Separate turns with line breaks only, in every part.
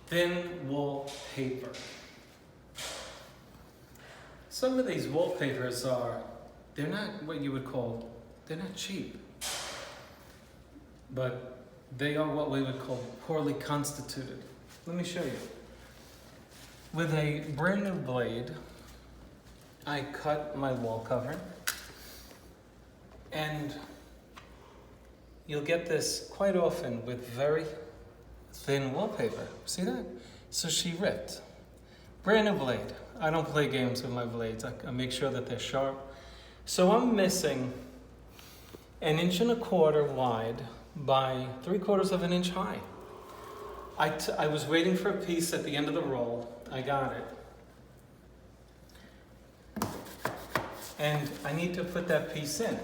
Thin wallpaper. Some of these wallpapers they're not what you would call, they're not cheap. But they are what we would call poorly constituted. Let me show you. With a brand new blade, I cut my wall cover, and you'll get this quite often with very thin wallpaper. See that? So she ripped. Brand new blade. I don't play games with my blades. I make sure that they're sharp. So I'm missing 1.25 inches wide by 3/4 inch high. I was waiting for a piece at the end of the roll. I got it. And I need to put that piece in.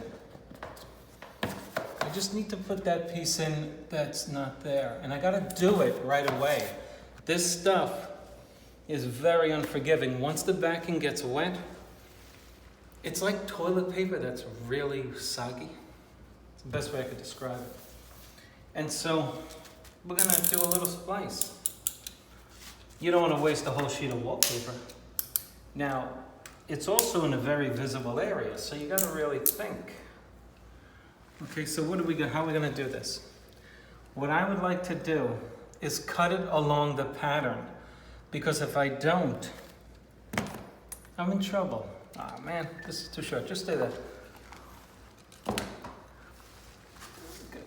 I just need to put that piece in that's not there. And I gotta do it right away. This stuff is very unforgiving. Once the backing gets wet, it's like toilet paper that's really soggy. It's the best way I could describe it. And so we're gonna do a little splice. You don't want to waste a whole sheet of wallpaper. Now, it's also in a very visible area, so you gotta really think. Okay, so what do we got? How are we gonna do this? What I would like to do is cut it along the pattern, because if I don't, I'm in trouble. Ah, man, this is too short. Just stay there.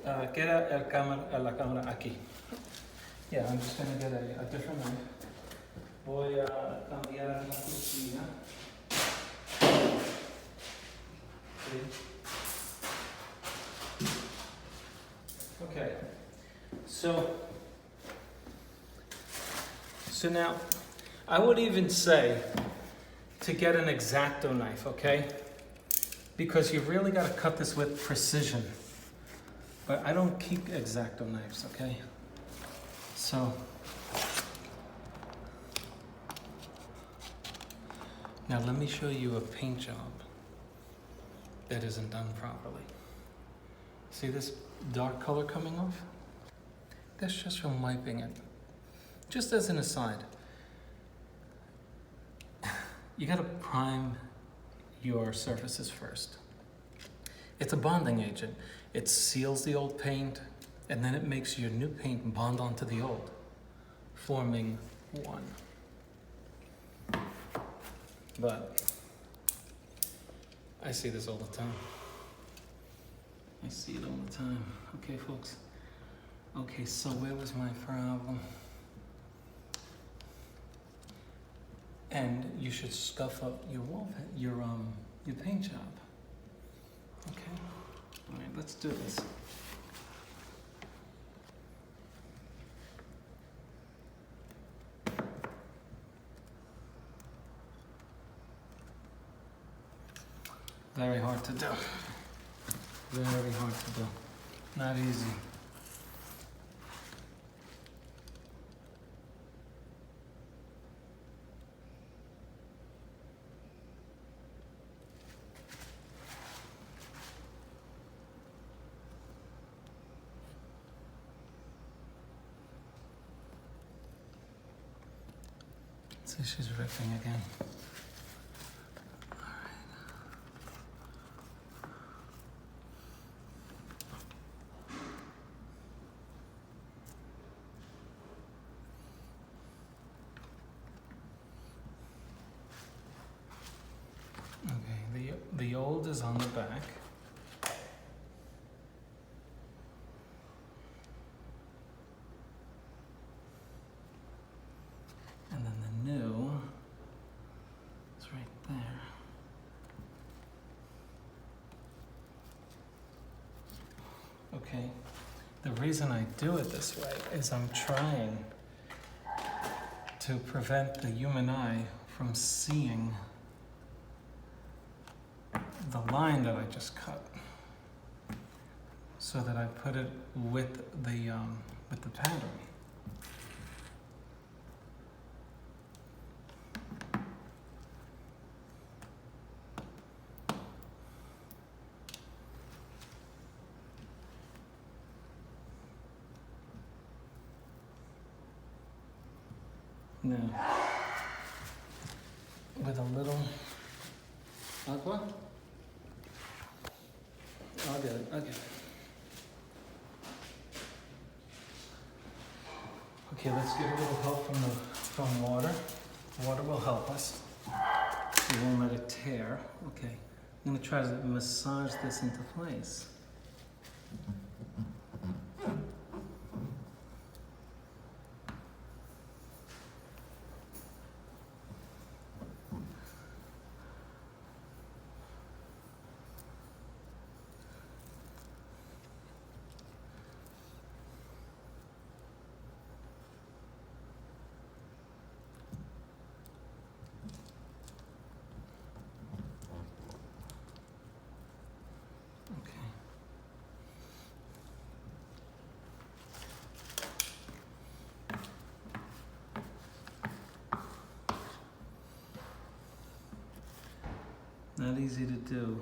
Queda la cámara aquí. Yeah, I'm just gonna get a different knife. Voy a cambiar la cuchilla. See? Okay, so now I would even say to get an X-Acto knife, okay? Because you've really got to cut this with precision. But I don't keep X-Acto knives, okay? So now let me show you a paint job that isn't done properly. See this dark color coming off? That's just from wiping it. Just as an aside, you gotta prime your surfaces first. It's a bonding agent. It seals the old paint, and then it makes your new paint bond onto the old, forming one. But I see this all the time. I see it all the time. Okay, folks. Okay, so where was my problem? And you should scuff up your your paint job. Okay. All right, let's do this. Very hard to do. Very hard to do. Not easy. See, she's ripping again. Okay, the old is on the back. And then the new is right there. Okay, the reason I do it this way is I'm trying to prevent the human eye from seeing the line that I just cut, so that I put it with the pattern. Now, with a little aqua. I'll get it, Okay, let's get a little help from water. Water will help us. We won't let it tear. Okay, I'm gonna try to massage this into place. Not easy to do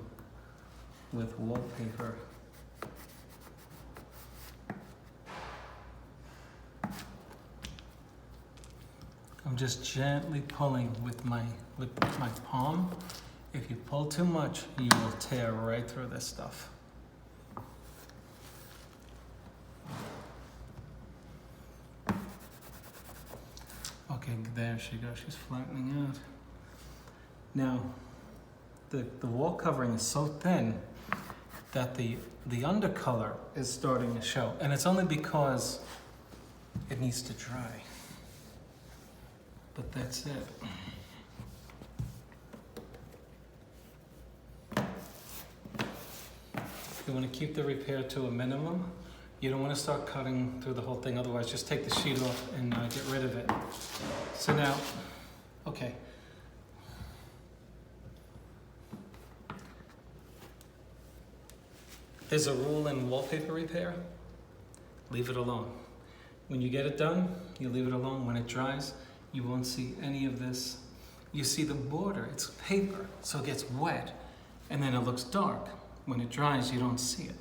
with wallpaper. I'm just gently pulling with my palm. If you pull too much, you will tear right through this stuff. Okay, there she goes. She's flattening out. Now, the wall covering is so thin that the undercolor is starting to show. And it's only because it needs to dry. But that's it. You want to keep the repair to a minimum. You don't want to start cutting through the whole thing, otherwise just take the sheet off and get rid of it. So now, okay. There's a rule in wallpaper repair, leave it alone. When you get it done, you leave it alone. When it dries, you won't see any of this. You see the border, it's paper, so it gets wet, and then it looks dark. When it dries, you don't see it.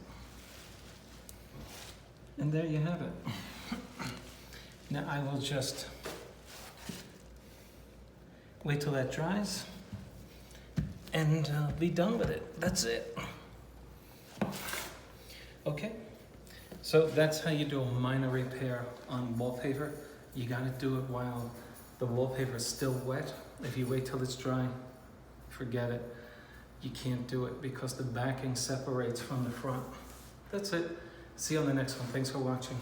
And there you have it. Now I will just wait till that dries and be done with it. That's it. Okay, so that's how you do a minor repair on wallpaper. You gotta do it while the wallpaper is still wet. If you wait till it's dry, forget it. You can't do it because the backing separates from the front. That's it. See you on the next one. Thanks for watching.